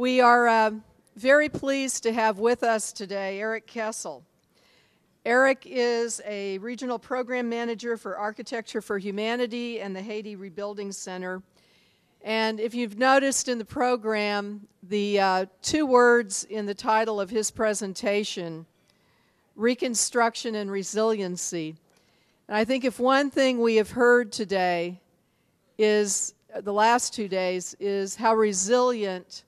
We are very pleased to have with us today Eric Cesal. Eric is a regional program manager for Architecture for Humanity and the Haiti Rebuilding Center. And if you've noticed in the program, the two words in the title of his presentation, Reconstruction and Resiliency. And I think if one thing we have heard today is, the last 2 days, is how resilient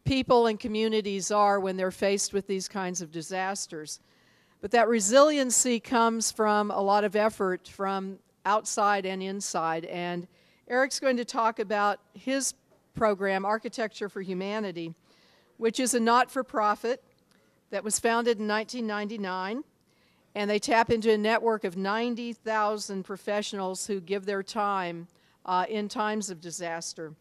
people and communities are when they're faced with these kinds of disasters. But that resiliency comes from a lot of effort from outside and inside. And Eric's going to talk about his program, Architecture for Humanity, which is a not-for-profit that was founded in 1999. And they tap into a network of 90,000 professionals who give their time in times of disaster.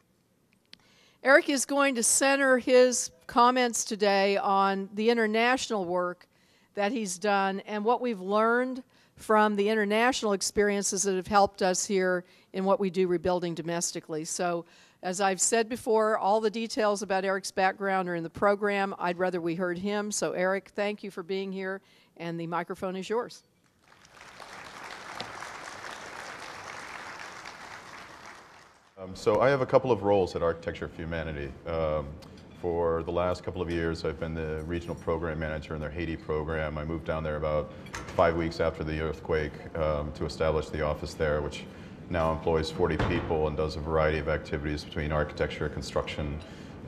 Eric is going to center his comments today on the international work that he's done and what we've learned from the international experiences that have helped us here in what we do rebuilding domestically. So, as I've said before, all the details about Eric's background are in the program. I'd rather we heard him. So, Eric, thank you for being here, and the microphone is yours. So I have a couple of roles at Architecture for Humanity. For the last couple of years, I've been the regional program manager in their Haiti program. I moved down there about 5 weeks after the earthquake to establish the office there, which now employs 40 people and does a variety of activities between architecture, construction,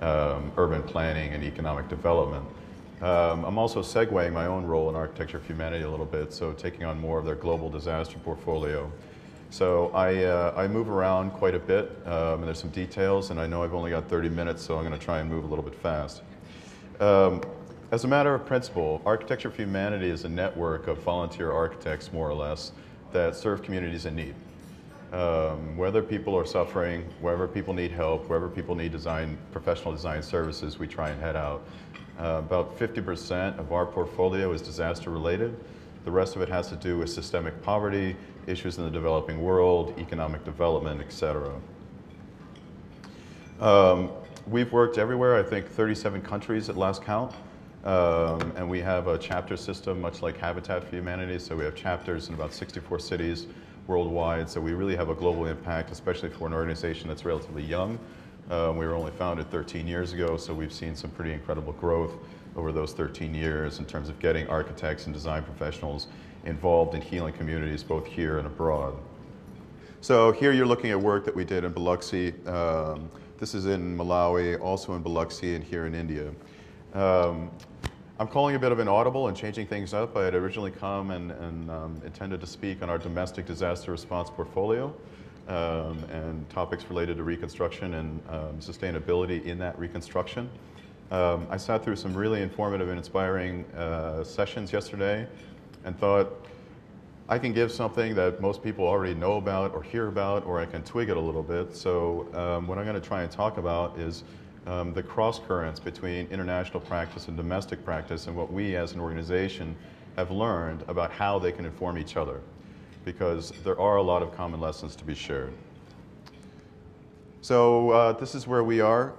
urban planning, and economic development. I'm also segueing my own role in Architecture for Humanity a little bit, so taking on more of their global disaster portfolio. So I move around quite a bit, and there's some details, and I know I've only got 30 minutes, so I'm going to try and move a little bit fast. As a matter of principle, Architecture for Humanity is a network of volunteer architects, more or less, that serve communities in need. Whether people are suffering, wherever people need help, wherever people need professional design services, we try and head out. About 50% of our portfolio is disaster related. The rest of it has to do with systemic poverty, issues in the developing world, economic development, etc. We've worked everywhere, I think 37 countries at last count. And we have a chapter system much like Habitat for Humanity, so we have chapters in about 64 cities worldwide, so we really have a global impact, especially for an organization that's relatively young. We were only founded 13 years ago, so we've seen some pretty incredible growth over those 13 years in terms of getting architects and design professionals involved in healing communities both here and abroad. So here you're looking at work that we did in Biloxi. This is in Malawi, also in Biloxi, and here in India. I'm calling a bit of an audible and changing things up. I had originally come and intended to speak on our domestic disaster response portfolio and topics related to reconstruction and sustainability in that reconstruction. I sat through some really informative and inspiring sessions yesterday and thought I can give something that most people already know about or hear about, or I can twig it a little bit. So what I'm going to try and talk about is the cross currents between international practice and domestic practice and what we as an organization have learned about how they can inform each other, because there are a lot of common lessons to be shared. So this is where we are,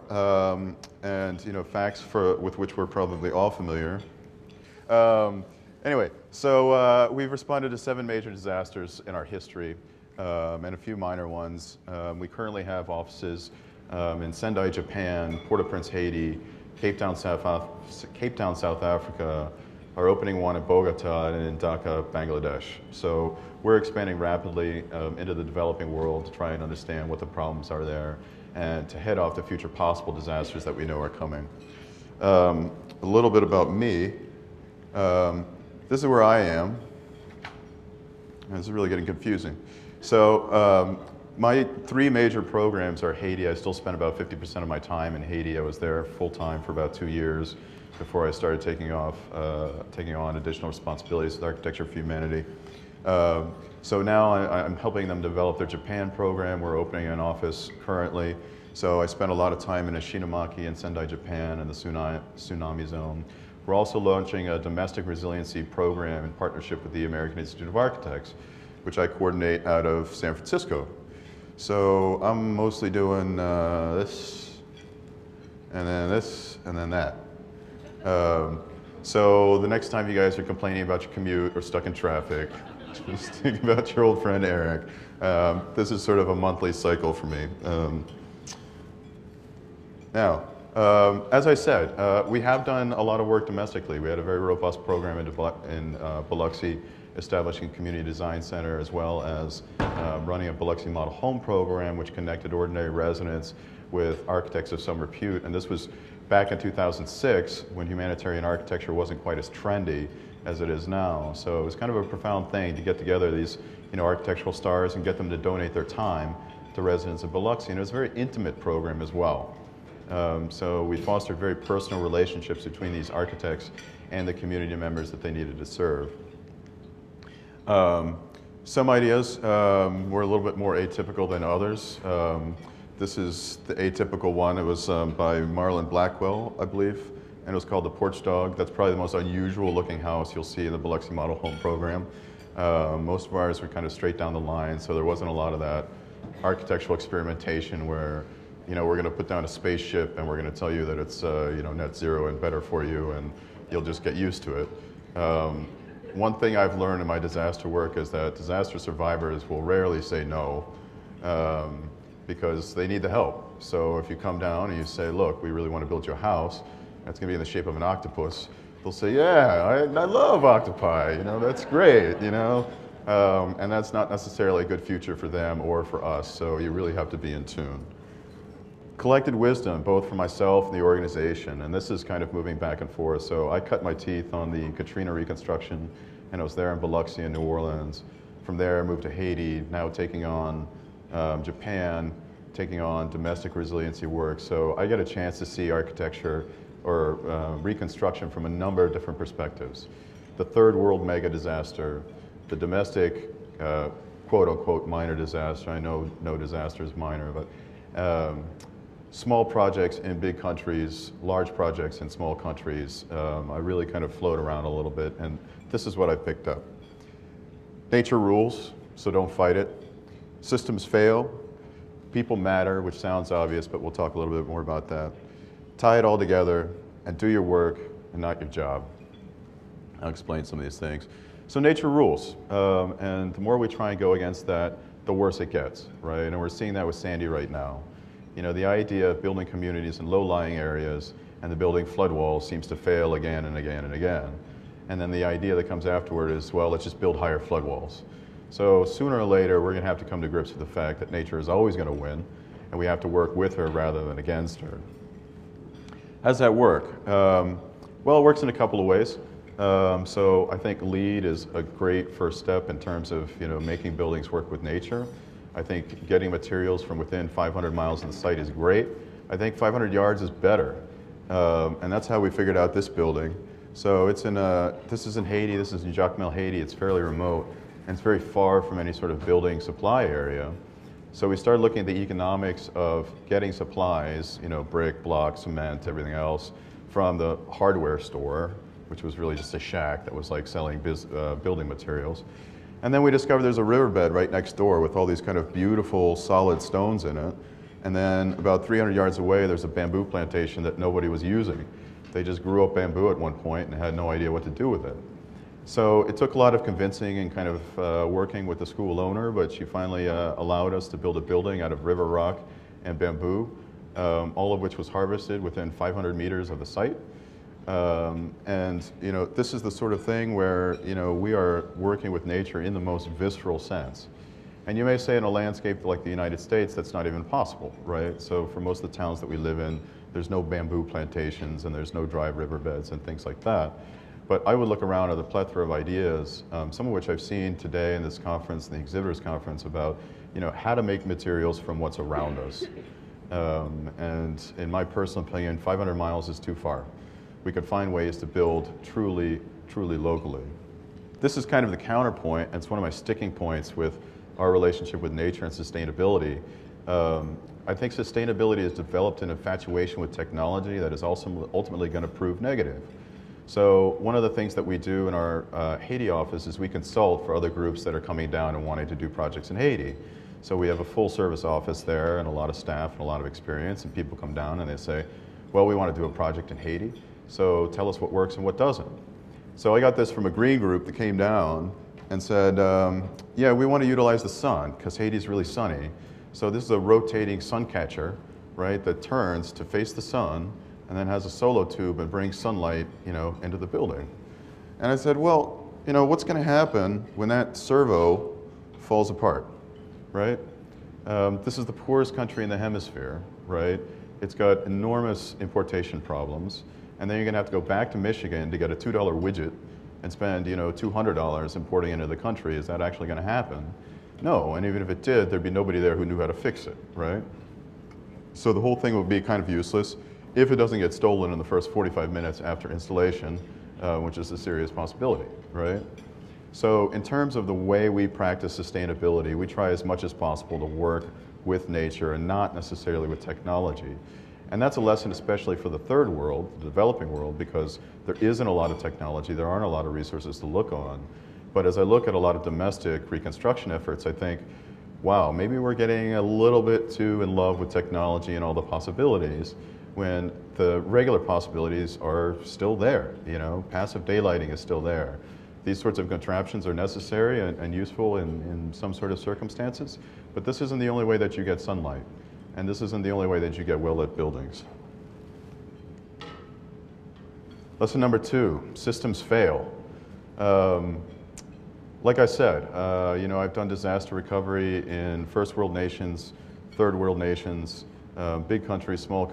and facts with which we're probably all familiar. Anyway, so we've responded to 7 major disasters in our history and a few minor ones. We currently have offices in Sendai, Japan, Port-au-Prince, Haiti, Cape Town, South Africa, our opening one in Bogota, and in Dhaka, Bangladesh. So we're expanding rapidly into the developing world to try and understand what the problems are there and to head off the future possible disasters that we know are coming. A little bit about me. This is where I am. This is really getting confusing. So my 3 major programs are Haiti. I still spend about 50% of my time in Haiti. I was there full-time for about 2 years before I started taking on additional responsibilities with Architecture for Humanity. So now I'm helping them develop their Japan program. We're opening an office currently. So I spent a lot of time in Ishinomaki and Sendai, Japan, in the tsunami zone. We're also launching a domestic resiliency program in partnership with the American Institute of Architects, which I coordinate out of San Francisco. So I'm mostly doing this. and then this, and then that. So the next time you guys are complaining about your commute or stuck in traffic, just think about your old friend Eric. This is sort of a monthly cycle for me. Now, as I said, we have done a lot of work domestically. We had a very robust program in Biloxi, establishing a community design center, as well as running a Biloxi model home program, which connected ordinary residents with architects of some repute. And this was back in 2006, when humanitarian architecture wasn't quite as trendy as it is now. So it was kind of a profound thing to get together these architectural stars and get them to donate their time to residents of Biloxi. And it was a very intimate program as well. So we fostered very personal relationships between these architects and the community members that they needed to serve. Some ideas were a little bit more atypical than others. This is the atypical one. It was by Marlon Blackwell, I believe, and it was called the Porch Dog. That's probably the most unusual looking house you'll see in the Biloxi Model Home Program. Most of ours were kind of straight down the line, so there wasn't a lot of that architectural experimentation where we're going to put down a spaceship and we're going to tell you that it's net zero and better for you, and you'll just get used to it. One thing I've learned in my disaster work is that disaster survivors will rarely say no because they need the help. So if you come down and you say, look, we really want to build you a house, that's going to be in the shape of an octopus, they'll say, yeah, I love octopi, that's great, and that's not necessarily a good future for them or for us, so you really have to be in tune. Collected wisdom, both for myself and the organization, and this is kind of moving back and forth. So I cut my teeth on the Katrina Reconstruction, and I was there in Biloxi and New Orleans. From there, I moved to Haiti, now taking on Japan, taking on domestic resiliency work. So I get a chance to see architecture or reconstruction from a number of different perspectives. The third world mega disaster, the domestic quote-unquote minor disaster. I know no disaster is minor, but small projects in big countries, large projects in small countries. I really kind of float around a little bit, and this is what I picked up. Nature rules, so don't fight it. Systems fail. People matter, which sounds obvious, but we'll talk a little bit more about that. Tie it all together and do your work and not your job. I'll explain some of these things. So nature rules, and the more we try and go against that, the worse it gets, right? And we're seeing that with Sandy right now. The idea of building communities in low-lying areas and the building flood walls seems to fail again and again and again. And then the idea that comes afterward is, well, let's just build higher flood walls. So sooner or later, we're going to have to come to grips with the fact that nature is always going to win, and we have to work with her rather than against her. How does that work? Well, it works in a couple of ways. So I think LEED is a great first step in terms of making buildings work with nature. I think getting materials from within 500 miles of the site is great. I think 500 yards is better. And that's how we figured out this building. So it's this is in Haiti, this is in Jacmel, Haiti. It's fairly remote, and it's very far from any sort of building supply area. So we started looking at the economics of getting supplies, brick, block, cement, everything else, from the hardware store, which was really just a shack that was like selling building materials. And then we discovered there's a riverbed right next door with all these kind of beautiful solid stones in it. And then about 300 yards away, there's a bamboo plantation that nobody was using. They just grew up bamboo at one point and had no idea what to do with it. So it took a lot of convincing and kind of working with the school owner, but she finally allowed us to build a building out of river rock and bamboo, all of which was harvested within 500 meters of the site. And this is the sort of thing where we are working with nature in the most visceral sense. And you may say in a landscape like the United States, that's not even possible, right? So for most of the towns that we live in, there's no bamboo plantations and there's no dry riverbeds and things like that. But I would look around at a plethora of ideas, some of which I've seen today in this conference, the exhibitors conference, about how to make materials from what's around us. And in my personal opinion, 500 miles is too far. We could find ways to build truly locally. This is kind of the counterpoint, and it's one of my sticking points with our relationship with nature and sustainability. I think sustainability is developed in infatuation with technology that is also ultimately going to prove negative. So one of the things that we do in our Haiti office is we consult for other groups that are coming down and wanting to do projects in Haiti. So we have a full service office there and a lot of staff and a lot of experience, and people come down and they say, well, we want to do a project in Haiti, so tell us what works and what doesn't. So I got this from a green group that came down and said, yeah, we want to utilize the sun because Haiti's really sunny. So this is a rotating sun catcher, right, that turns to face the sun and then has a solo tube and brings sunlight, into the building. And I said, well, what's going to happen when that servo falls apart, right? This is the poorest country in the hemisphere, right? It's got enormous importation problems. And then you're going to have to go back to Michigan to get a $2 widget and spend, $200 importing into the country. Is that actually going to happen? No, and even if it did, there'd be nobody there who knew how to fix it, right? So the whole thing would be kind of useless if it doesn't get stolen in the first 45 minutes after installation, which is a serious possibility, right? So in terms of the way we practice sustainability, we try as much as possible to work with nature and not necessarily with technology. And that's a lesson especially for the third world, the developing world, because there isn't a lot of technology, there aren't a lot of resources to look on. But as I look at a lot of domestic reconstruction efforts, I think, wow, maybe we're getting a little bit too in love with technology and all the possibilities when the regular possibilities are still there, passive daylighting is still there. These sorts of contraptions are necessary and useful in some sort of circumstances, but this isn't the only way that you get sunlight. And this isn't the only way that you get well-lit buildings. Lesson number 2, systems fail. Like I said, I've done disaster recovery in first world nations, third world nations, big countries, small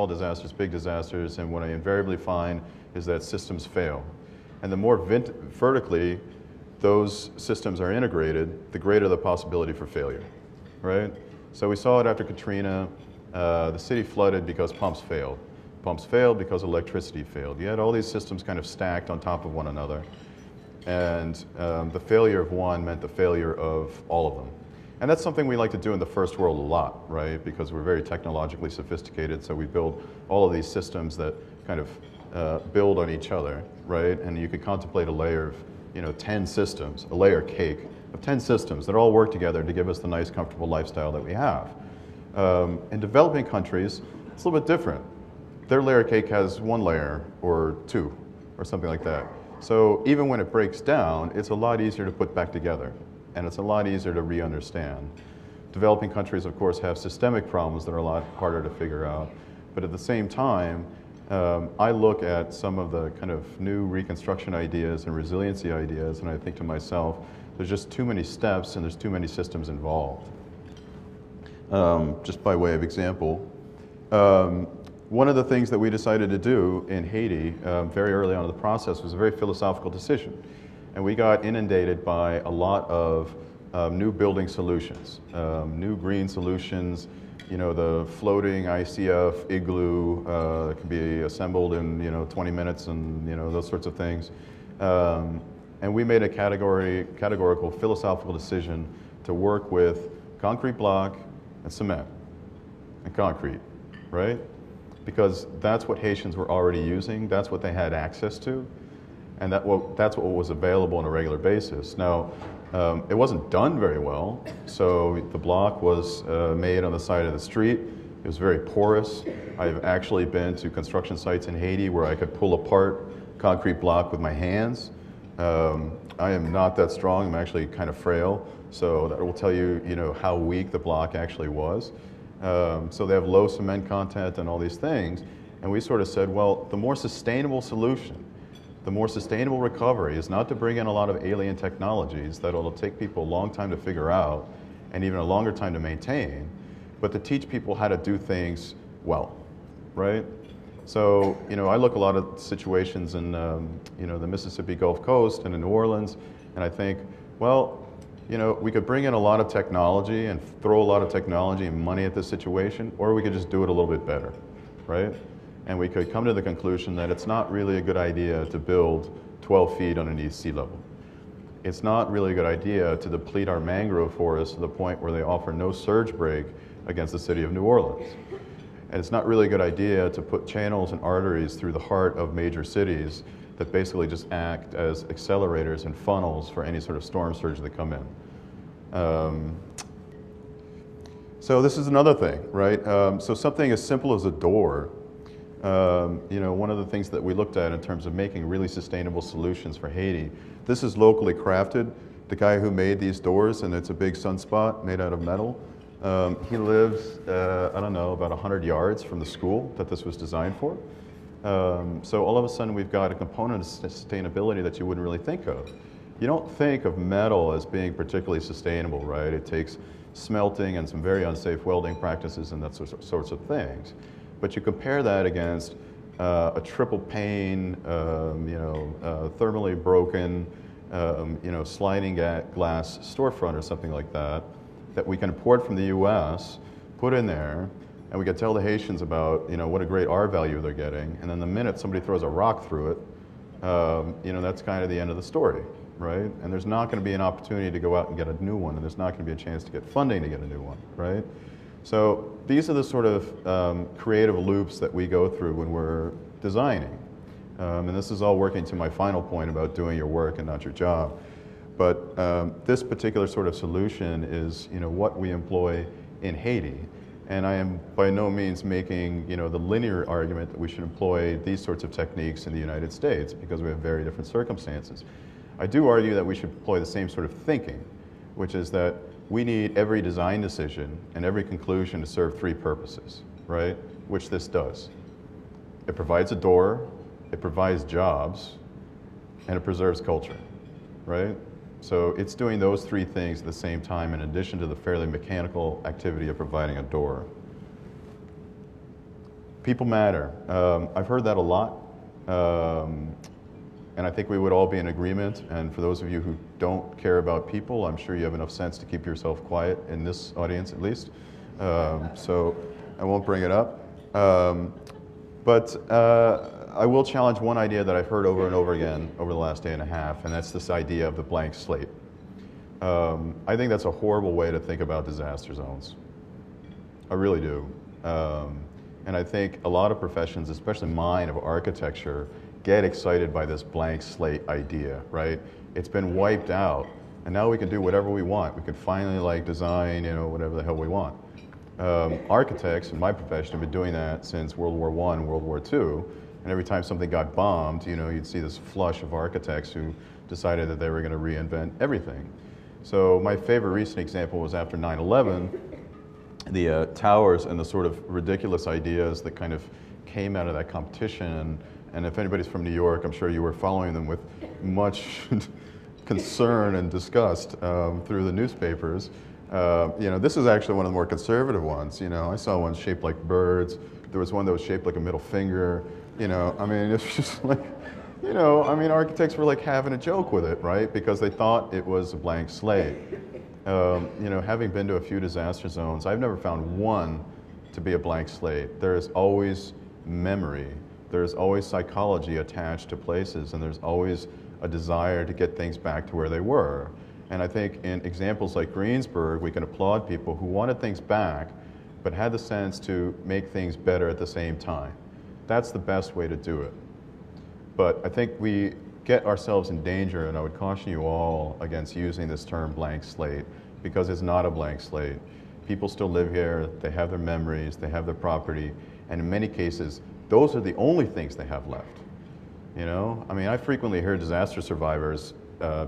disasters, big disasters, and what I invariably find is that systems fail. And the more vertically those systems are integrated, the greater the possibility for failure, right? So we saw it after Katrina. The city flooded because pumps failed. Pumps failed because electricity failed. You had all these systems kind of stacked on top of one another. And the failure of one meant the failure of all of them. And that's something we like to do in the first world a lot, right? Because we're very technologically sophisticated, so we build all of these systems that kind of build on each other, right? And you could contemplate a layer of 10 systems, a layer cake of 10 systems that all work together to give us the nice, comfortable lifestyle that we have. In developing countries, it's a little bit different. Their layer cake has 1 layer or 2 or something like that. So even when it breaks down, it's a lot easier to put back together, and it's a lot easier to re-understand. Developing countries, of course, have systemic problems that are a lot harder to figure out. But at the same time, I look at some of the kind of new reconstruction ideas and resiliency ideas, and I think to myself, there's just too many steps and there's too many systems involved. Just by way of example, one of the things that we decided to do in Haiti very early on in the process was a very philosophical decision. And we got inundated by a lot of new building solutions, new green solutions, the floating ICF igloo that can be assembled in 20 minutes and those sorts of things. And we made a categorical philosophical decision to work with concrete block and cement and concrete, right? Because that's what Haitians were already using, that's what they had access to, and that's what was available on a regular basis. Now, it wasn't done very well, so the block was made on the side of the street. It was very porous. I've actually been to construction sites in Haiti where I could pull apart concrete block with my hands. I am not that strong, I'm actually kind of frail, so that will tell you, how weak the block actually was. So they have low cement content and all these things, and we sort of said, well, the more sustainable solution, the more sustainable recovery is not to bring in a lot of alien technologies that will take people a long time to figure out and even a longer time to maintain, but to teach people how to do things well, right? So, I look at a lot of situations in, the Mississippi Gulf Coast and in New Orleans, and I think, well, we could bring in a lot of technology and throw a lot of technology and money at this situation, or we could just do it a little bit better, right? And we could come to the conclusion that it's not really a good idea to build 12 feet underneath sea level. It's not really a good idea to deplete our mangrove forests to the point where they offer no surge break against the city of New Orleans. And it's not really a good idea to put channels and arteries through the heart of major cities that basically just act as accelerators and funnels for any sort of storm surge that come in. So this is another thing, right? So something as simple as a door One of the things that we looked at in terms of making really sustainable solutions for Haiti, this is locally crafted. The guy who made these doors, and it's a big sunspot made out of metal, he lives, I don't know, about 100 yards from the school that this was designed for. So all of a sudden we've got a component of sustainability that you wouldn't really think of. You don't think of metal as being particularly sustainable, right? It takes smelting and some very unsafe welding practices and that sorts of things. But you compare that against a triple pane, thermally broken, sliding glass storefront or something like that, that we can import from the US, put in there, and we can tell the Haitians about, what a great R value they're getting. And then the minute somebody throws a rock through it, that's kind of the end of the story, right? And there's not going to be an opportunity to go out and get a new one, and there's not going to be a chance to get funding to get a new one, right? So these are the sort of creative loops that we go through when we're designing. And this is all working to my final point about doing your work and not your job. But this particular sort of solution is, what we employ in Haiti. And I am by no means making, the linear argument that we should employ these sorts of techniques in the United States because we have very different circumstances. I do argue that we should employ the same sort of thinking, which is that we need every design decision and every conclusion to serve three purposes, right? Which this does. It provides a door, it provides jobs, and it preserves culture, right? So it's doing those three things at the same time in addition to the fairly mechanical activity of providing a door. People matter. I've heard that a lot. And I think we would all be in agreement. And for those of you who don't care about people, I'm sure you have enough sense to keep yourself quiet in this audience at least. So I won't bring it up. But I will challenge one idea that I've heard over and over again over the last day and a half, and that's this idea of the blank slate. I think that's a horrible way to think about disaster zones. I really do. And I think a lot of professions, especially mine of architecture, get excited by this blank slate idea, right? It's been wiped out, and now we can do whatever we want. We can finally design, whatever the hell we want. Architects in my profession have been doing that since World War I, World War II, and every time something got bombed, you'd see this flush of architects who decided that they were going to reinvent everything. So my favorite recent example was after 9/11, the towers and the sort of ridiculous ideas that kind of came out of that competition. And if anybody's from New York, I'm sure you were following them with much concern and disgust through the newspapers. This is actually one of the more conservative ones. I saw one shaped like birds. There was one that was shaped like a middle finger. It's just like, architects were like having a joke with it, right? Because they thought it was a blank slate. Having been to a few disaster zones, I've never found one to be a blank slate. There is always memory. There's always psychology attached to places, and there's always a desire to get things back to where they were. And I think in examples like Greensburg, we can applaud people who wanted things back, but had the sense to make things better at the same time. That's the best way to do it. But I think we get ourselves in danger, and I would caution you all against using this term blank slate, because it's not a blank slate. People still live here, they have their memories, they have their property, and in many cases, those are the only things they have left. I frequently hear disaster survivors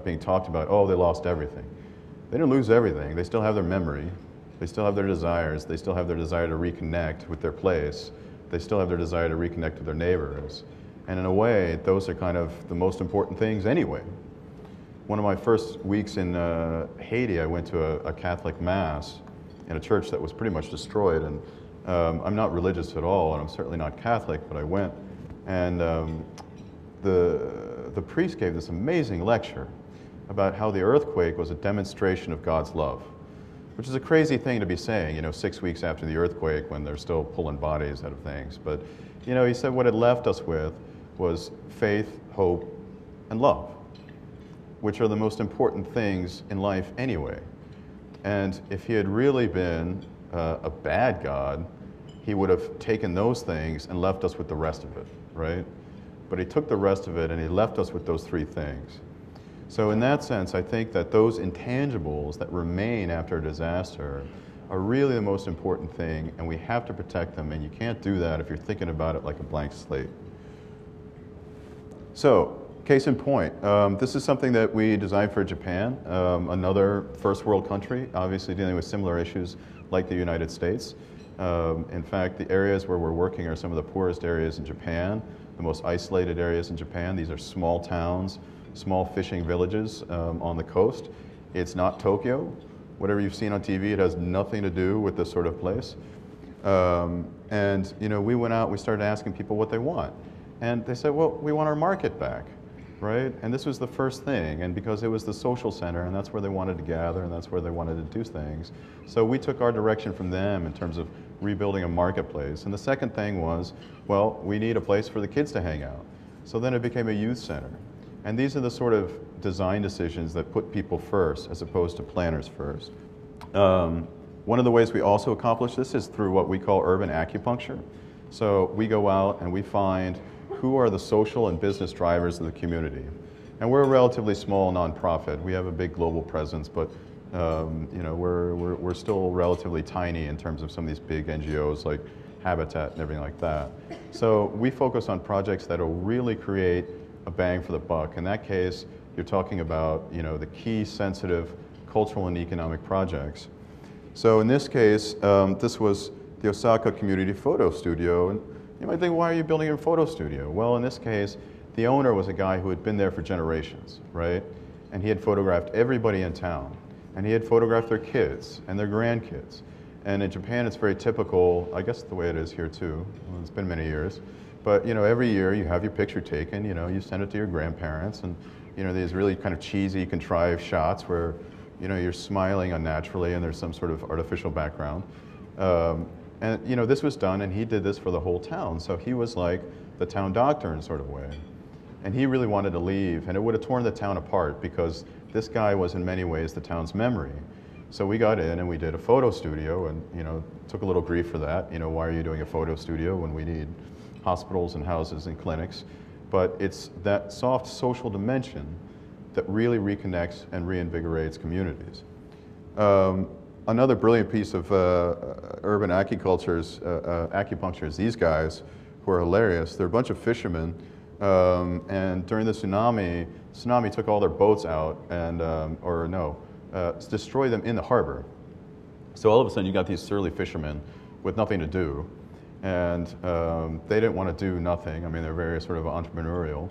being talked about, oh, they lost everything. They didn't lose everything. They still have their memory. They still have their desires. They still have their desire to reconnect with their place. They still have their desire to reconnect with their neighbors. And in a way, those are kind of the most important things anyway. One of my first weeks in Haiti, I went to a Catholic Mass in a church that was pretty much destroyed. And I'm not religious at all, and I'm certainly not Catholic, but I went. And the priest gave this amazing lecture about how the earthquake was a demonstration of God's love, which is a crazy thing to be saying, 6 weeks after the earthquake when they're still pulling bodies out of things. But, he said what it left us with was faith, hope, and love, which are the most important things in life anyway. And if he had really been a bad God, he would have taken those things and left us with the rest of it, right? But he took the rest of it and he left us with those three things. So in that sense, I think that those intangibles that remain after a disaster are really the most important thing, and we have to protect them, and you can't do that if you're thinking about it like a blank slate. So, case in point, this is something that we designed for Japan, another first world country, obviously dealing with similar issues like the United States. In fact, the areas where we're working are some of the poorest areas in Japan, the most isolated areas in Japan. These are small towns, small fishing villages on the coast. It's not Tokyo. Whatever you've seen on TV, it has nothing to do with this sort of place. And you know, we went out, we started asking people what they want. And they said, well, we want our market back, right? And this was the first thing, and because it was the social center, and that's where they wanted to gather, and that's where they wanted to do things. So we took our direction from them in terms of rebuilding a marketplace. And the second thing was, well, we need a place for the kids to hang out. So then it became a youth center. And these are the sort of design decisions that put people first as opposed to planners first. One of the ways we also accomplish this is through what we call urban acupuncture. So we go out and we find who are the social and business drivers of the community. And we're a relatively small nonprofit. We have a big global presence, but you know, we're still relatively tiny in terms of some of these big NGOs like Habitat and everything like that. So we focus on projects that will really create a bang for the buck. In that case, you're talking about, you know, the key sensitive cultural and economic projects. So in this case, this was the Osaka Community Photo Studio. And you might think, why are you building a photo studio? Well, in this case, the owner was a guy who had been there for generations, right? And he had photographed everybody in town. And he had photographed their kids and their grandkids. And in Japan, it's very typical, I guess the way it is here too. Well, it's been many years. But you know, every year you have your picture taken, you know, you send it to your grandparents, and you know, these really kind of cheesy, contrived shots where, you know, you're smiling unnaturally and there's some sort of artificial background. And you know, this was done, and he did this for the whole town. So he was like the town doctor in a sort of way. And he really wanted to leave, and it would have torn the town apart because this guy was in many ways the town's memory. So we got in and we did a photo studio, and you know, took a little grief for that. You know, why are you doing a photo studio when we need hospitals and houses and clinics? But it's that soft social dimension that really reconnects and reinvigorates communities. Another brilliant piece of urban acupuncture is these guys who are hilarious. They're a bunch of fishermen, and during the tsunami took all their boats out and, destroyed them in the harbor. So all of a sudden you got these surly fishermen with nothing to do, and they didn't want to do nothing. I mean, they're very sort of entrepreneurial.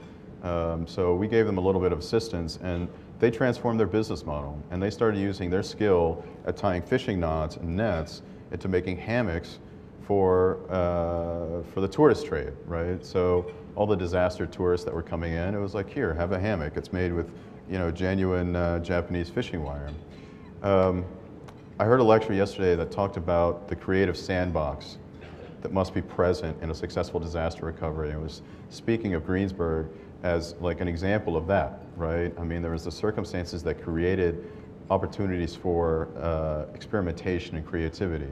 So we gave them a little bit of assistance, and they transformed their business model, and they started using their skill at tying fishing knots and nets into making hammocks for the tourist trade, right? So all the disaster tourists that were coming in, it was like, here, have a hammock. It's made with, you know, genuine Japanese fishing wire. I heard a lecture yesterday that talked about the creative sandbox that must be present in a successful disaster recovery. It was speaking of Greensburg as like an example of that, right? I mean, there was the circumstances that created opportunities for experimentation and creativity.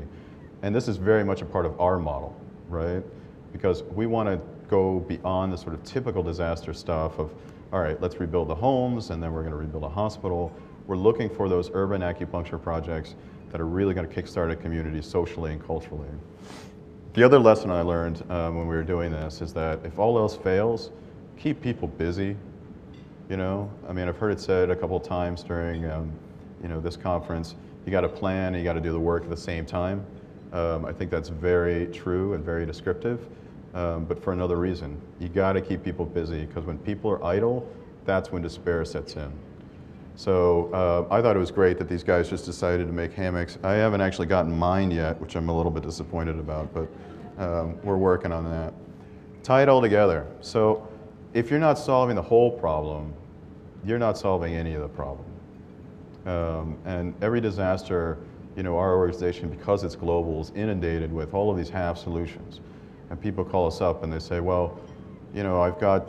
And this is very much a part of our model, right? Because we want to go beyond the sort of typical disaster stuff of, all right, let's rebuild the homes, and then we're going to rebuild a hospital. We're looking for those urban acupuncture projects that are really going to kickstart a community socially and culturally. The other lesson I learned when we were doing this is that if all else fails, keep people busy. You know, I mean, I've heard it said a couple of times during, you know, this conference, you got to plan and you got to do the work at the same time. I think that's very true and very descriptive, but for another reason. You got to keep people busy, because when people are idle, that's when despair sets in. So I thought it was great that these guys just decided to make hammocks. I haven't actually gotten mine yet, which I'm a little bit disappointed about, but we're working on that. Tie it all together. So if you're not solving the whole problem, you're not solving any of the problem. And every disaster, you know, our organization, because it's global, is inundated with all of these half solutions. And people call us up and they say, well, you know, I've got,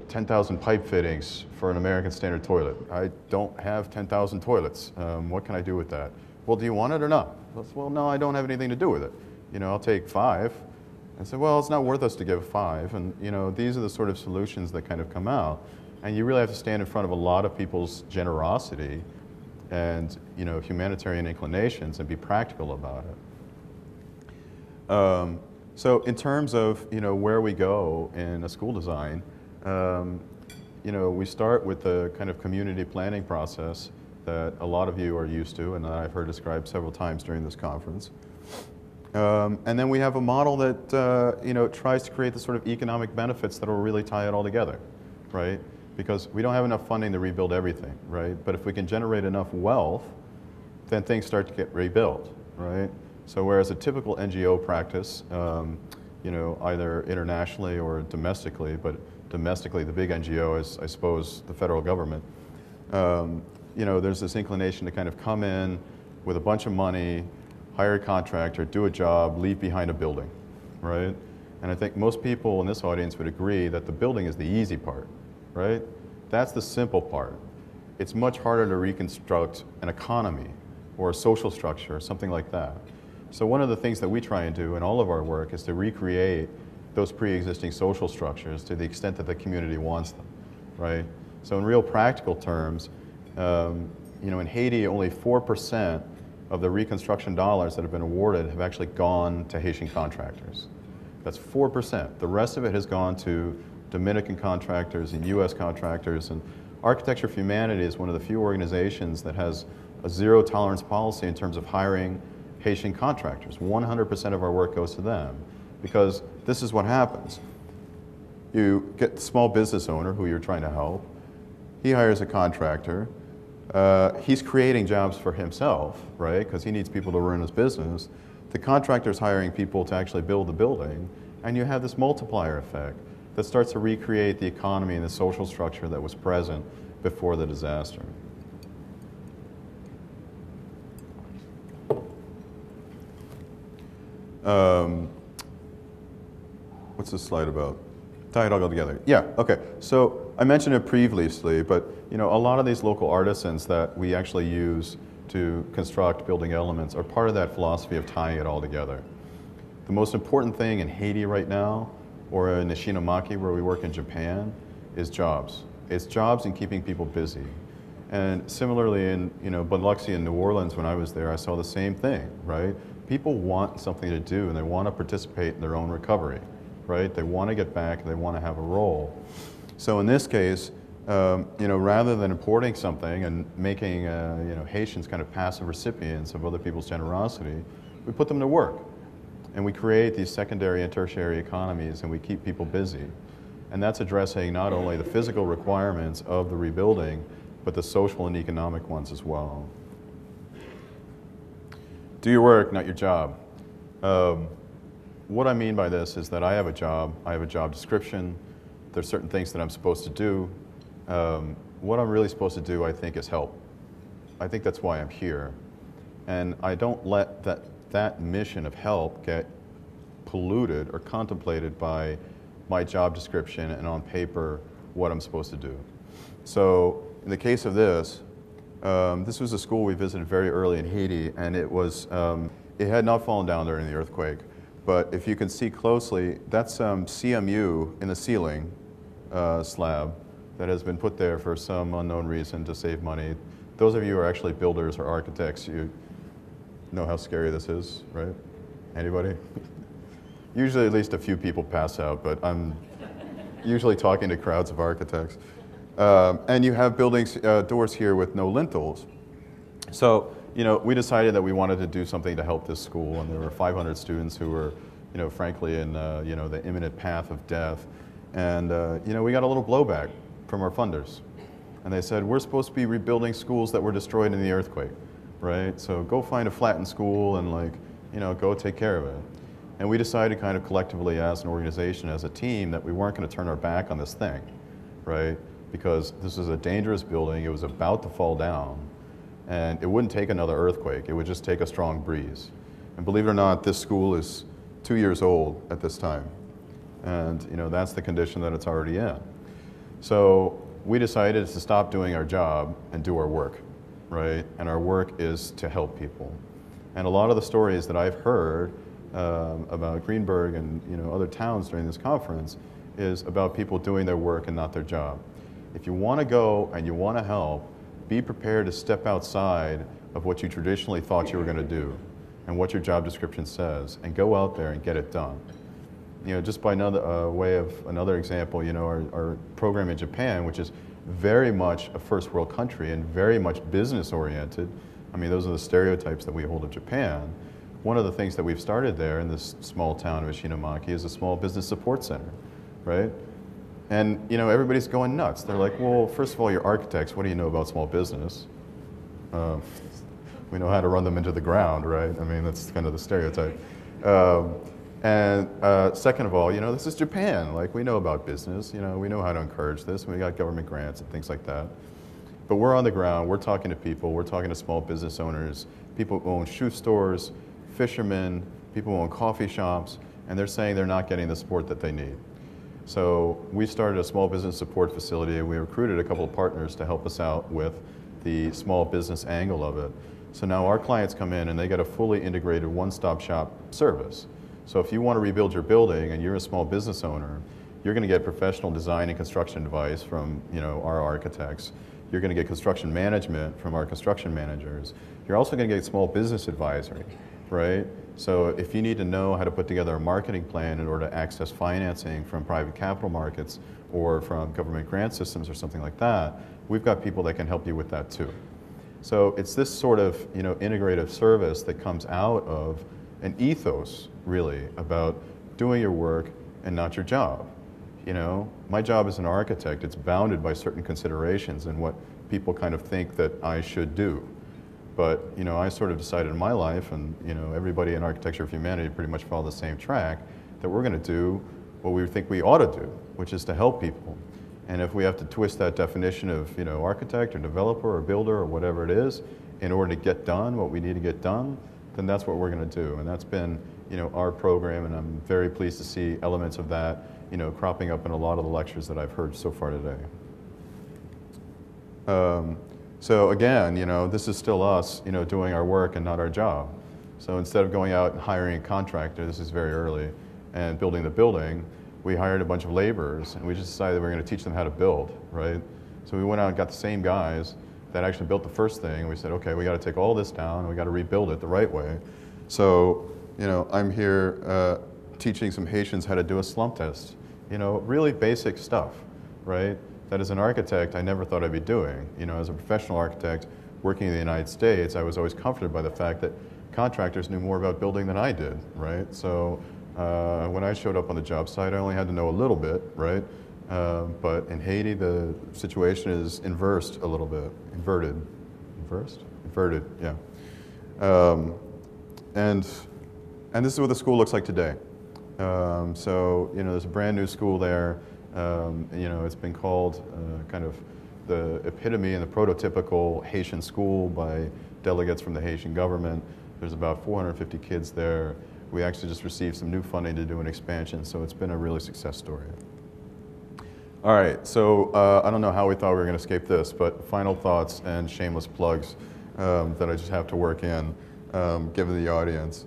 10,000 pipe fittings for an American standard toilet. I don't have 10,000 toilets. What can I do with that? Well, do you want it or not? Well, no, I don't have anything to do with it. You know, I'll take 5. I said, well, it's not worth us to give 5. And, you know, these are the sort of solutions that kind of come out. And you really have to stand in front of a lot of people's generosity and humanitarian inclinations and be practical about it. So in terms of where we go in a school design, we start with the kind of community planning process that a lot of you are used to and that I've heard described several times during this conference. And then we have a model that tries to create the sort of economic benefits that will really tie it all together, right? Because we don't have enough funding to rebuild everything, right? But if we can generate enough wealth, then things start to get rebuilt, right? So whereas a typical NGO practice, either internationally or domestically, but domestically the big NGO is, I suppose, the federal government, there's this inclination to kind of come in with a bunch of money, hire a contractor, do a job, leave behind a building, right? And I think most people in this audience would agree that the building is the easy part, right? That's the simple part. It's much harder to reconstruct an economy or a social structure or something like that. So one of the things that we try and do in all of our work is to recreate those pre-existing social structures to the extent that the community wants them, right? So in real practical terms, in Haiti, only 4% of the Reconstruction dollars that have been awarded have actually gone to Haitian contractors. That's 4%. The rest of it has gone to Dominican contractors and US contractors. And Architecture for Humanity is one of the few organizations that has a zero tolerance policy in terms of hiring Haitian contractors. 100% of our work goes to them because this is what happens. You get the small business owner who you're trying to help. He hires a contractor. He's creating jobs for himself, right? Because he needs people to run his business. The contractor's hiring people to actually build the building. And you have this multiplier effect that starts to recreate the economy and the social structure that was present before the disaster. What's this slide about? Tie it all together. Yeah, okay. So I mentioned it previously, but a lot of these local artisans that we actually use to construct building elements are part of that philosophy of tying it all together. The most important thing in Haiti right now, or in Ishinomaki where we work in Japan, is jobs. It's jobs and keeping people busy. And similarly in Biloxi and New Orleans when I was there, I saw the same thing, right? People want something to do and they want to participate in their own recovery, right? They want to get back and they want to have a role. So in this case, rather than importing something and making Haitians kind of passive recipients of other people's generosity, we put them to work. And we create these secondary and tertiary economies and we keep people busy. And that's addressing not only the physical requirements of the rebuilding, but the social and economic ones as well. Do your work, not your job. What I mean by this is that I have a job description, there's certain things that I'm supposed to do. What I'm really supposed to do, I think, is help. I think that's why I'm here. And I don't let that mission of help get polluted or contemplated by my job description and on paper what I'm supposed to do. So in the case of this was a school we visited very early in Haiti, and it had not fallen down during the earthquake. But if you can see closely, that's CMU in the ceiling slab that has been put there for some unknown reason to save money. Those of you who are actually builders or architects, you know how scary this is, right? Anybody? Usually at least a few people pass out, but I'm usually talking to crowds of architects. And you have buildings, doors here with no lintels. So, we decided that we wanted to do something to help this school, and there were 500 students who were, frankly in, the imminent path of death. And, we got a little blowback from our funders. And they said, we're supposed to be rebuilding schools that were destroyed in the earthquake, right? So go find a flattened school and go take care of it. And we decided kind of collectively as an organization, as a team, that we weren't going to turn our back on this thing, right? Because this was a dangerous building, it was about to fall down, and it wouldn't take another earthquake, it would just take a strong breeze. And believe it or not, this school is 2 years old at this time. And that's the condition that it's already in. So we decided to stop doing our job and do our work, right? And our work is to help people. And a lot of the stories that I've heard about Greenberg and other towns during this conference is about people doing their work and not their job. If you want to go and you want to help, be prepared to step outside of what you traditionally thought you were going to do and what your job description says, and go out there and get it done. You know, just by another way of another example, you know, our program in Japan, which is very much a first world country and very much business oriented. I mean, those are the stereotypes that we hold of Japan. One of the things that we've started there in this small town of Ishinomaki is a small business support center, right? And, you know, everybody's going nuts. They're like, well, first of all, you're architects. What do you know about small business? We know how to run them into the ground, right? I mean, that's kind of the stereotype. And second of all, you know, this is Japan. Like, we know about business. You know, we know how to encourage this. We got government grants and things like that. But we're on the ground. We're talking to people. We're talking to small business owners, people who own shoe stores, fishermen, people who own coffee shops, and they're saying they're not getting the support that they need. So we started a small business support facility, and we recruited a couple of partners to help us out with the small business angle of it. So now our clients come in and they get a fully integrated one-stop shop service. So if you want to rebuild your building and you're a small business owner, you're going to get professional design and construction advice from, you know, our architects. You're going to get construction management from our construction managers. You're also going to get small business advisory, right? So if you need to know how to put together a marketing plan in order to access financing from private capital markets or from government grant systems or something like that, we've got people that can help you with that too. So it's this sort of, you know, integrative service that comes out of an ethos, really, about doing your work and not your job. You know, my job as an architect, it's bounded by certain considerations and what people kind of think that I should do. But, you know, I sort of decided in my life, and, you know, everybody in Architecture of Humanity pretty much follow the same track, that we're going to do what we think we ought to do, which is to help people. And if we have to twist that definition of, you know, architect or developer or builder or whatever it is, in order to get done what we need to get done, then that's what we're going to do. And that's been, you know, our program, and I'm very pleased to see elements of that, you know, cropping up in a lot of the lectures that I've heard so far today. So again, you know, this is still us, you know, doing our work and not our job. So instead of going out and hiring a contractor, this is very early, and building the building, we hired a bunch of laborers, and we just decided that we were going to teach them how to build, right? So we went out and got the same guys that actually built the first thing, and we said, okay, we got to take all this down, and we got to rebuild it the right way. So, you know, I'm here teaching some Haitians how to do a slump test. You know, really basic stuff, right? That as an architect, I never thought I'd be doing. You know, as a professional architect working in the United States, I was always comforted by the fact that contractors knew more about building than I did, right? So when I showed up on the job site, I only had to know a little bit, right? But in Haiti, the situation is inversed a little bit, inverted. Inversed? Inverted, yeah. And this is what the school looks like today. So, you know, there's a brand new school there. You know, it's been called kind of the epitome and the prototypical Haitian school by delegates from the Haitian government. There's about 450 kids there. We actually just received some new funding to do an expansion, so it's been a really success story. All right, so I don't know how we thought we were going to escape this, but final thoughts and shameless plugs that I just have to work in, given the audience.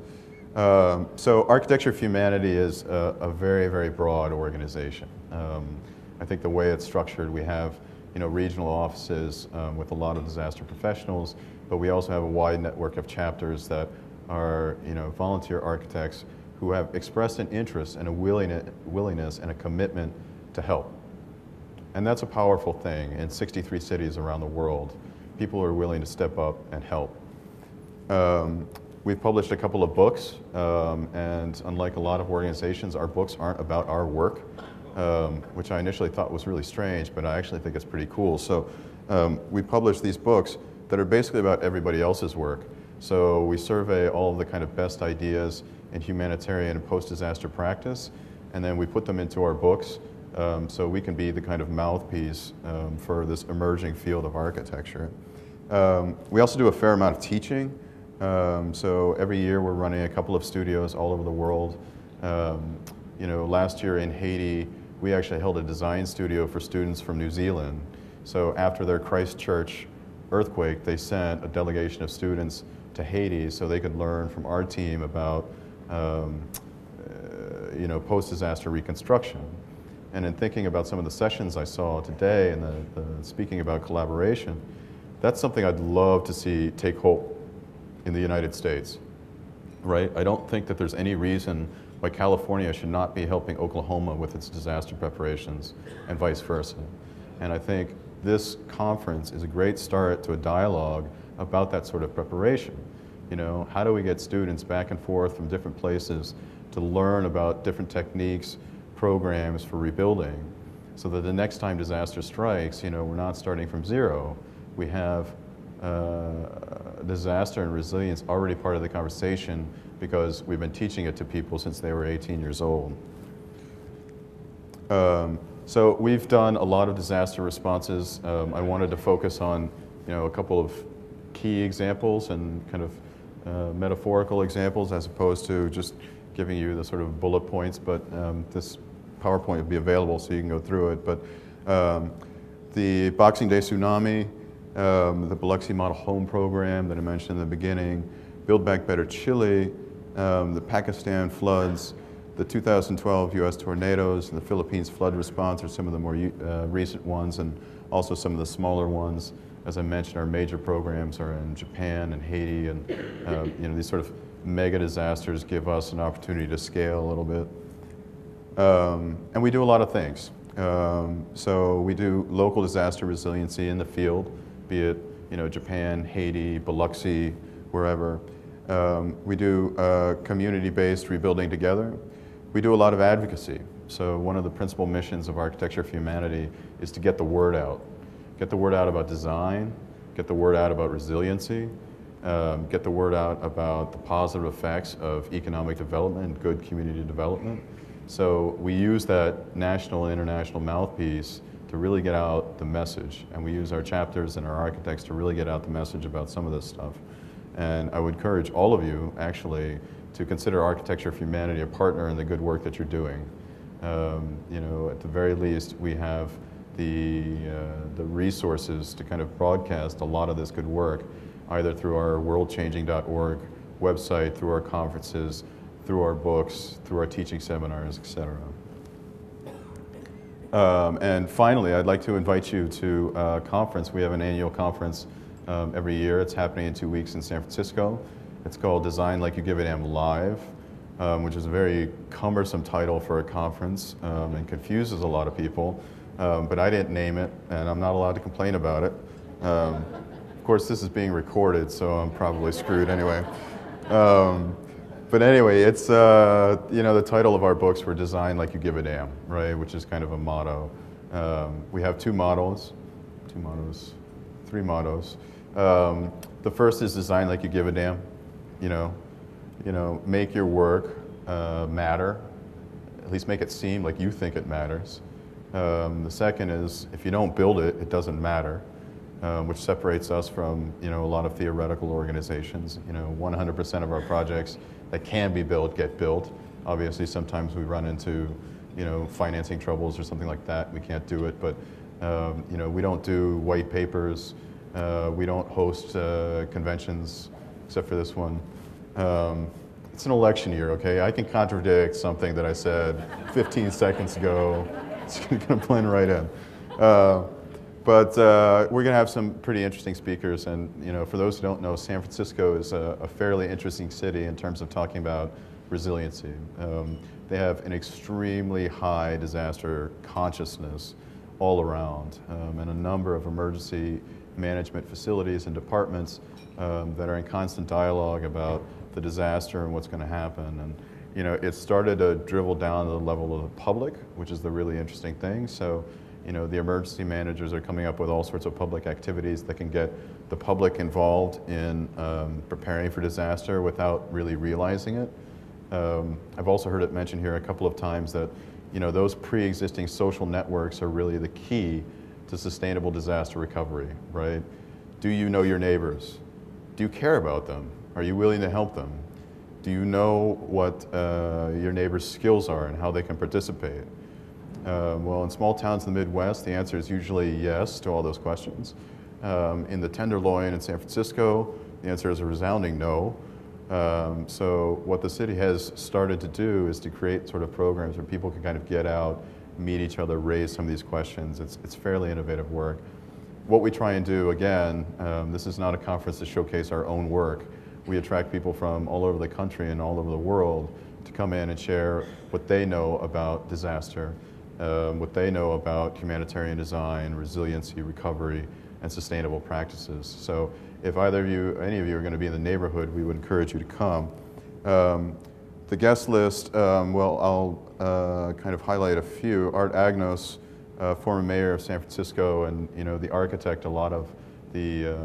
So Architecture of Humanity is a very, very broad organization. I think the way it's structured, we have, you know, regional offices with a lot of disaster professionals, but we also have a wide network of chapters that are, you know, volunteer architects who have expressed an interest and a willingness and a commitment to help. And that's a powerful thing. In 63 cities around the world, people are willing to step up and help. We've published a couple of books, and unlike a lot of organizations, our books aren't about our work, which I initially thought was really strange, but I actually think it's pretty cool. So we published these books that are basically about everybody else's work. So we survey all of the kind of best ideas in humanitarian and post-disaster practice, and then we put them into our books so we can be the kind of mouthpiece for this emerging field of architecture. We also do a fair amount of teaching. So every year we're running a couple of studios all over the world. You know, last year in Haiti, we actually held a design studio for students from New Zealand. So after their Christchurch earthquake, they sent a delegation of students to Haiti so they could learn from our team about you know, post-disaster reconstruction. And in thinking about some of the sessions I saw today and the speaking about collaboration, That's something I'd love to see take hold in the United States, right? I don't think that there's any reason why California should not be helping Oklahoma with its disaster preparations and vice versa. And I think this conference is a great start to a dialogue about that sort of preparation. You know, how do we get students back and forth from different places to learn about different techniques, programs for rebuilding, so that the next time disaster strikes, you know, we're not starting from zero. We have disaster and resilience already part of the conversation because we've been teaching it to people since they were 18 years old. So we've done a lot of disaster responses. I wanted to focus on, you know, a couple of key examples and kind of metaphorical examples as opposed to just giving you the sort of bullet points, but this PowerPoint will be available so you can go through it. But the Boxing Day tsunami, the Biloxi Model Home Program that I mentioned in the beginning, Build Back Better Chile, the Pakistan floods, the 2012 US tornadoes, and the Philippines flood response are some of the more recent ones, and also some of the smaller ones. As I mentioned, our major programs are in Japan and Haiti, and you know, these sort of mega disasters give us an opportunity to scale a little bit. And we do a lot of things. So we do local disaster resiliency in the field, be it, you know, Japan, Haiti, Biloxi, wherever. We do community-based rebuilding together. We do a lot of advocacy. So one of the principal missions of Architecture for Humanity is to get the word out. Get the word out about design, get the word out about resiliency, get the word out about the positive effects of economic development and good community development. So we use that national and international mouthpiece to really get out the message. And we use our chapters and our architects to really get out the message about some of this stuff. And I would encourage all of you, actually, to consider Architecture for Humanity a partner in the good work that you're doing. You know, at the very least, we have the resources to kind of broadcast a lot of this good work, either through our worldchanging.org website, through our conferences, through our books, through our teaching seminars, etc. And finally, I'd like to invite you to a conference. We have an annual conference every year. It's happening in 2 weeks in San Francisco. It's called Design Like You Give a Damn Live, which is a very cumbersome title for a conference and confuses a lot of people. But I didn't name it, and I'm not allowed to complain about it. Of course, this is being recorded, so I'm probably screwed anyway. But anyway, it's, you know, the title of our books were Design Like You Give a Damn, right, which is kind of a motto. We have three mottos. The first is Design Like You Give a Damn. You know, make your work matter, at least make it seem like you think it matters. The second is, if you don't build it, it doesn't matter, which separates us from, you know, a lot of theoretical organizations. You know, 100% of our projects that can be built get built. Obviously, sometimes we run into, you know, financing troubles or something like that. We can't do it, but you know, we don't do white papers. We don't host conventions, except for this one. It's an election year, okay? I can contradict something that I said 15 seconds ago. It's going to blend right in. But we're going to have some pretty interesting speakers, and you know, for those who don't know, San Francisco is a fairly interesting city in terms of talking about resiliency. They have an extremely high disaster consciousness all around, and a number of emergency management facilities and departments that are in constant dialogue about the disaster and what's going to happen. And you know, it started to dribble down to the level of the public, which is the really interesting thing. So, you know, the emergency managers are coming up with all sorts of public activities that can get the public involved in preparing for disaster without really realizing it. I've also heard it mentioned here a couple of times that, you know, those pre-existing social networks are really the key to sustainable disaster recovery, right? Do you know your neighbors? Do you care about them? Are you willing to help them? Do you know what your neighbors' skills are and how they can participate? Well, in small towns in the Midwest, the answer is usually yes to all those questions. In the Tenderloin in San Francisco, the answer is a resounding no. So what the city has started to do is to create sort of programs where people can kind of get out, meet each other, raise some of these questions. It's fairly innovative work. what we try and do, again, this is not a conference to showcase our own work. We attract people from all over the country and all over the world to come in and share what they know about disaster, what they know about humanitarian design, resiliency, recovery, and sustainable practices. So if either of you, any of you are going to be in the neighborhood, we would encourage you to come. The guest list, well, I'll kind of highlight a few. Art Agnos, former mayor of San Francisco, and the architect, a lot of the,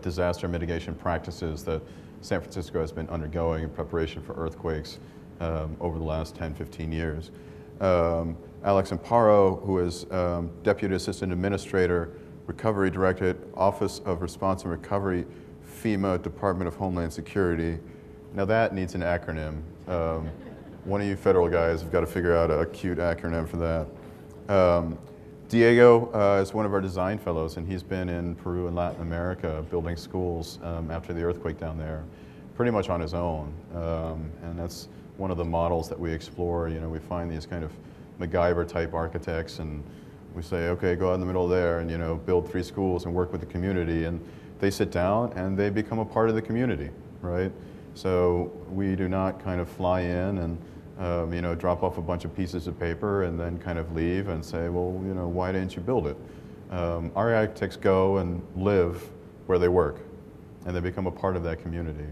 disaster mitigation practices that San Francisco has been undergoing in preparation for earthquakes over the last 10, 15 years. Alex Amparo, who is Deputy Assistant Administrator, Recovery Directorate, Office of Response and Recovery, FEMA, Department of Homeland Security. Now that needs an acronym. One of you federal guys have got to figure out a cute acronym for that. Diego is one of our design fellows, and he's been in Peru and Latin America building schools after the earthquake down there, pretty much on his own. And that's one of the models that we explore. We find these kind of MacGyver-type architects, and we say, okay, go out in the middle there and build 3 schools and work with the community. And they sit down and they become a part of the community, right? So we do not kind of fly in and drop off a bunch of pieces of paper and then kind of leave and say, well, why didn't you build it? Our architects go and live where they work, and they become a part of that community,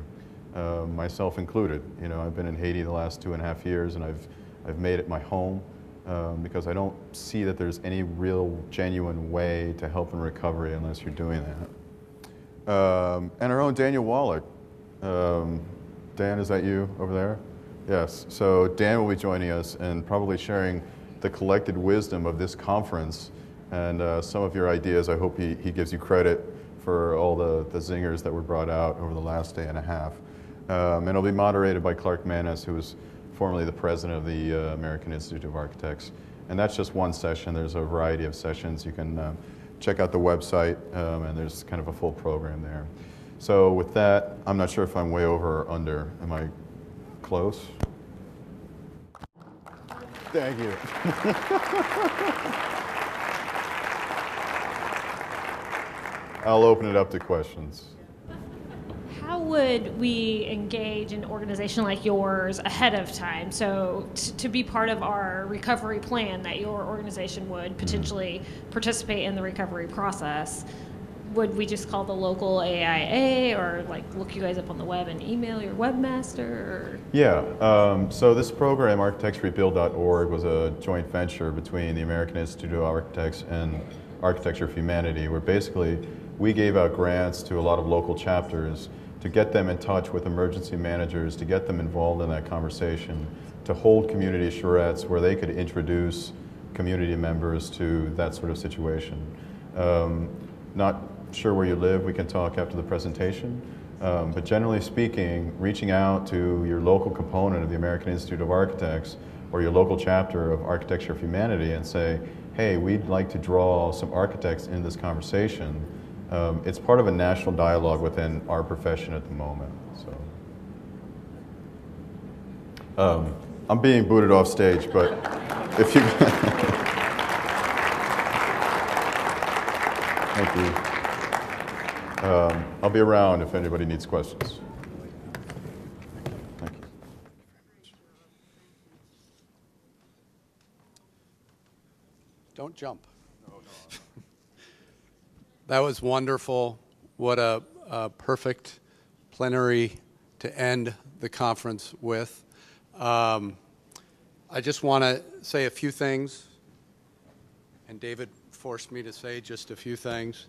myself included. I've been in Haiti the last 2.5 years, and I've made it my home because I don't see that there's any real genuine way to help in recovery unless you're doing that. And our own Daniel Wallach. Dan, is that you over there? Yes, so Dan will be joining us and probably sharing the collected wisdom of this conference and some of your ideas. I hope he gives you credit for all the zingers that were brought out over the last day and a half. And it'll be moderated by Clark Manis, who was formerly the president of the American Institute of Architects. And that's just one session. There's a variety of sessions. You can check out the website, and there's kind of a full program there. So with that, I'm not sure if I'm way over or under. Am I close? Thank you. I'll open it up to questions. How would we engage an organization like yours ahead of time? So to be part of our recovery plan, that your organization would potentially participate in the recovery process, would we just call the local AIA or look you guys up on the web and email your webmaster? Or? Yeah, so this program, architectsrebuild.org, was a joint venture between the American Institute of Architects and Architecture for Humanity, where basically we gave out grants to a lot of local chapters to get them in touch with emergency managers, to get them involved in that conversation, to hold community charrettes where they could introduce community members to that sort of situation. Not sure where you live, we can talk after the presentation, but generally speaking, reaching out to your local component of the American Institute of Architects or your local chapter of Architecture for Humanity and say, hey, we'd like to draw some architects in this conversation. It's part of a national dialogue within our profession at the moment. So, I'm being booted off stage, but if you... Thank you. I'll be around if anybody needs questions. Thank you. Don't jump. That was wonderful. What a perfect plenary to end the conference with. I just want to say a few things, and David forced me to say just a few things.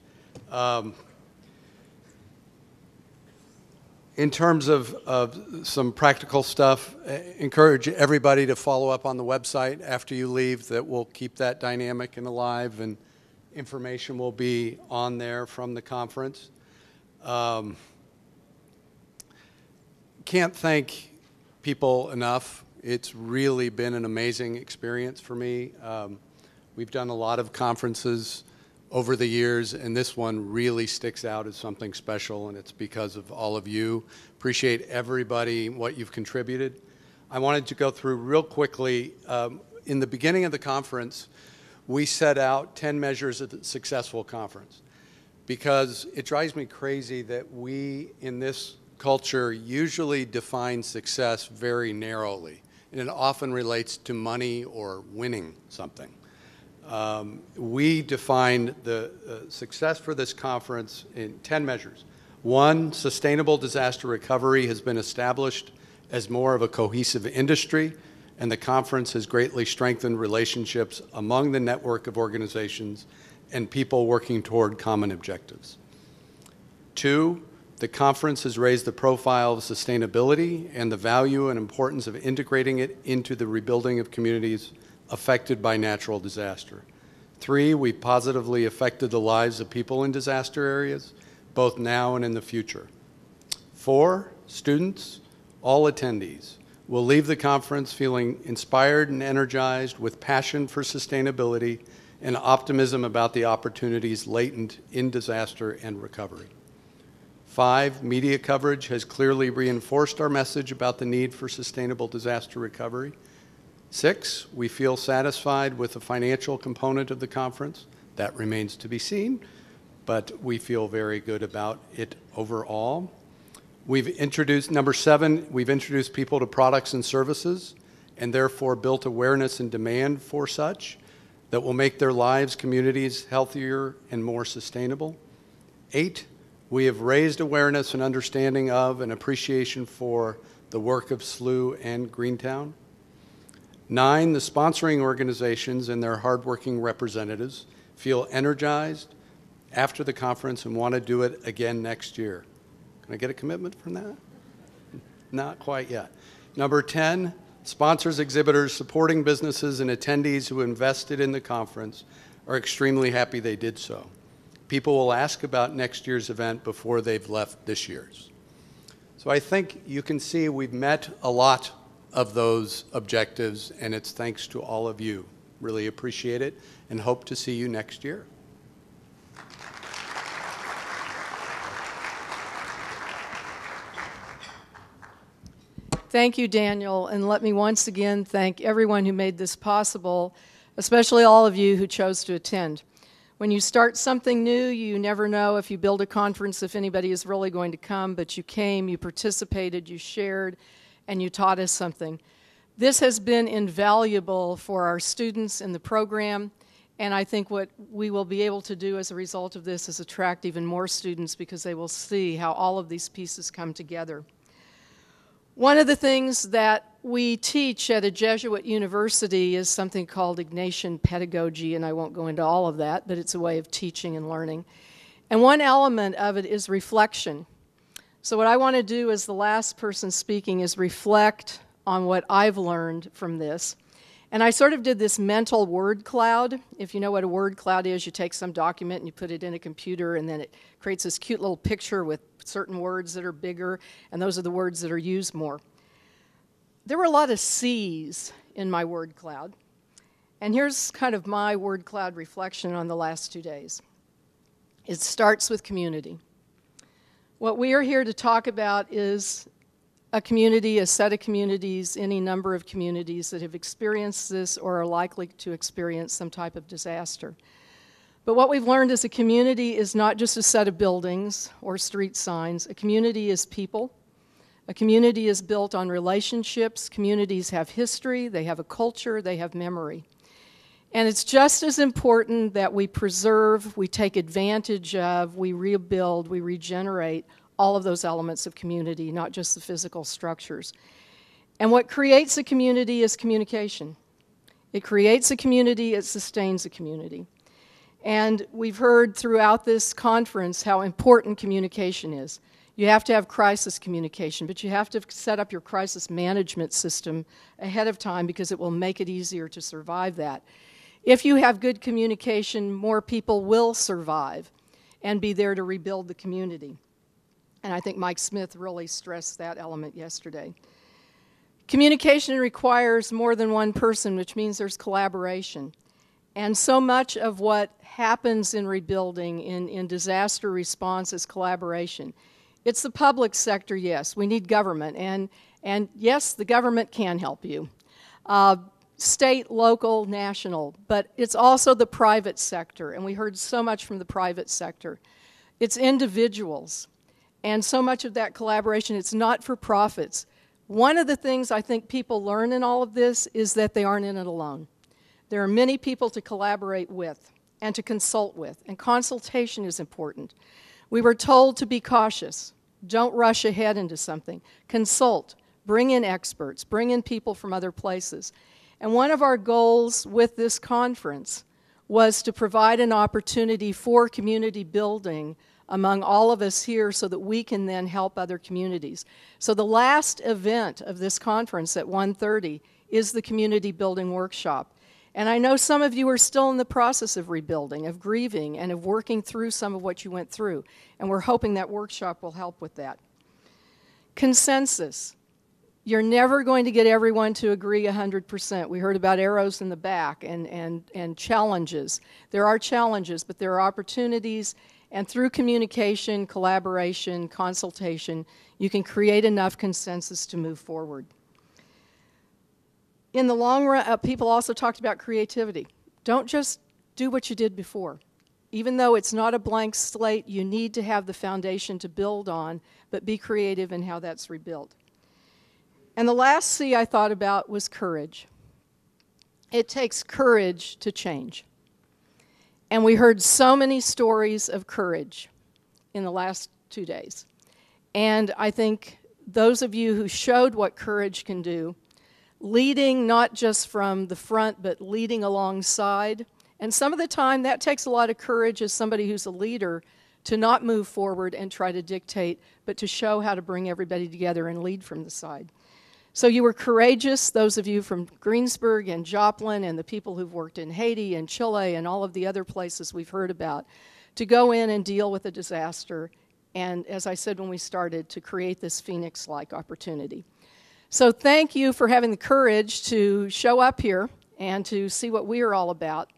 In terms of some practical stuff, encourage everybody to follow up on the website after you leave. That will keep that dynamic and alive, and information will be on there from the conference. Can't thank people enough. It's really been an amazing experience for me. We've done a lot of conferences over the years, and this one really sticks out as something special, and it's because of all of you. Appreciate everybody, what you've contributed. I wanted to go through real quickly. In the beginning of the conference, we set out 10 measures of a successful conference, because it drives me crazy that we in this culture usually define success very narrowly, and it often relates to money or winning something. We defined the success for this conference in 10 measures. 1, sustainable disaster recovery has been established as more of a cohesive industry, and the conference has greatly strengthened relationships among the network of organizations and people working toward common objectives. 2, the conference has raised the profile of sustainability and the value and importance of integrating it into the rebuilding of communities affected by natural disaster. 3, we positively affected the lives of people in disaster areas, both now and in the future. 4, students, all attendees, will leave the conference feeling inspired and energized with passion for sustainability and optimism about the opportunities latent in disaster and recovery. 5, media coverage has clearly reinforced our message about the need for sustainable disaster recovery. 6, we feel satisfied with the financial component of the conference. That remains to be seen, but we feel very good about it overall. Number 7, we've introduced people to products and services and therefore built awareness and demand for such that will make their lives, communities healthier and more sustainable. 8, we have raised awareness and understanding of and appreciation for the work of SLU and Greentown. 9, the sponsoring organizations and their hardworking representatives feel energized after the conference and want to do it again next year. Can I get a commitment from that? Not quite yet. Number 10, sponsors, exhibitors, supporting businesses, and attendees who invested in the conference are extremely happy they did so. People will ask about next year's event before they've left this year's. So I think you can see we've met a lot of those objectives, and it's thanks to all of you. Really appreciate it and hope to see you next year. Thank you, Daniel, and let me once again thank everyone who made this possible, especially all of you who chose to attend. When you start something new, you never know if you build a conference if anybody is really going to come, but you came, you participated, you shared, and you taught us something. This has been invaluable for our students in the program, and I think what we will be able to do as a result of this is attract even more students because they will see how all of these pieces come together. One of the things that we teach at a Jesuit university is something called Ignatian pedagogy, and I won't go into all of that, but it's a way of teaching and learning. And one element of it is reflection. So what I want to do as the last person speaking is reflect on what I've learned from this. And I sort of did this mental word cloud. If you know what a word cloud is, you take some document and you put it in a computer, and then it creates this cute little picture with certain words that are bigger, and those are the words that are used more. There were a lot of C's in my word cloud, and here's kind of my word cloud reflection on the last 2 days. It starts with community. What we are here to talk about is a community, a set of communities, any number of communities that have experienced this or are likely to experience some type of disaster. But what we've learned is a community is not just a set of buildings or street signs. A community is people. A community is built on relationships. Communities have history, they have a culture, they have memory. And it's just as important that we preserve, we take advantage of, we rebuild, we regenerate all of those elements of community, not just the physical structures. And what creates a community is communication. It creates a community, it sustains a community. And we've heard throughout this conference how important communication is. You have to have crisis communication, but you have to set up your crisis management system ahead of time because it will make it easier to survive that. If you have good communication, more people will survive and be there to rebuild the community. And I think Mike Smith really stressed that element yesterday. Communication requires more than one person, which means there's collaboration. And so much of what happens in rebuilding, in disaster response, is collaboration. It's the public sector, yes. We need government. And yes, the government can help you. state, local, national, but it's also the private sector, and we heard so much from the private sector. It's individuals, and so much of that collaboration, it's not for profits. One of the things I think people learn in all of this is that they aren't in it alone. There are many people to collaborate with and to consult with, and consultation is important. We were told to be cautious. Don't rush ahead into something. Consult. Bring in experts. Bring in people from other places. And one of our goals with this conference was to provide an opportunity for community building among all of us here so that we can then help other communities. So the last event of this conference at 1:30 is the community building workshop. And I know some of you are still in the process of rebuilding, of grieving, and of working through some of what you went through. And we're hoping that workshop will help with that. Consensus. You're never going to get everyone to agree 100%. We heard about arrows in the back and challenges. There are challenges, but there are opportunities. And through communication, collaboration, consultation, you can create enough consensus to move forward. In the long run, people also talked about creativity. Don't just do what you did before. Even though it's not a blank slate, you need to have the foundation to build on, but be creative in how that's rebuilt. And the last C I thought about was courage. It takes courage to change. And we heard so many stories of courage in the last 2 days. And I think those of you who showed what courage can do, leading not just from the front, but leading alongside. And some of the time, that takes a lot of courage as somebody who's a leader to not move forward and try to dictate, but to show how to bring everybody together and lead from the side. So you were courageous, those of you from Greensburg and Joplin and the people who've worked in Haiti and Chile and all of the other places we've heard about, to go in and deal with a disaster. And as I said when we started, to create this Phoenix-like opportunity. So thank you for having the courage to show up here and to see what we are all about.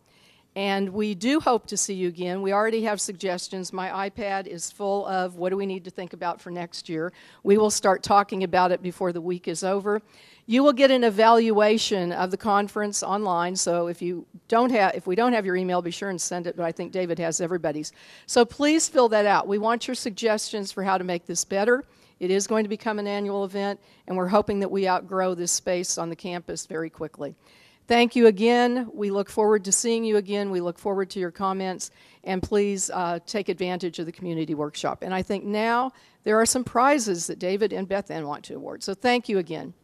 And we do hope to see you again. We already have suggestions. My iPad is full of what do we need to think about for next year. We will start talking about it before the week is over. You will get an evaluation of the conference online, so if we don't have your email, be sure and send it, but I think David has everybody's. So please fill that out. We want your suggestions for how to make this better. It is going to become an annual event, and we're hoping that we outgrow this space on the campus very quickly. Thank you again. We look forward to seeing you again. We look forward to your comments, and please take advantage of the community workshop. And I think now there are some prizes that David and Beth Ann want to award. So thank you again.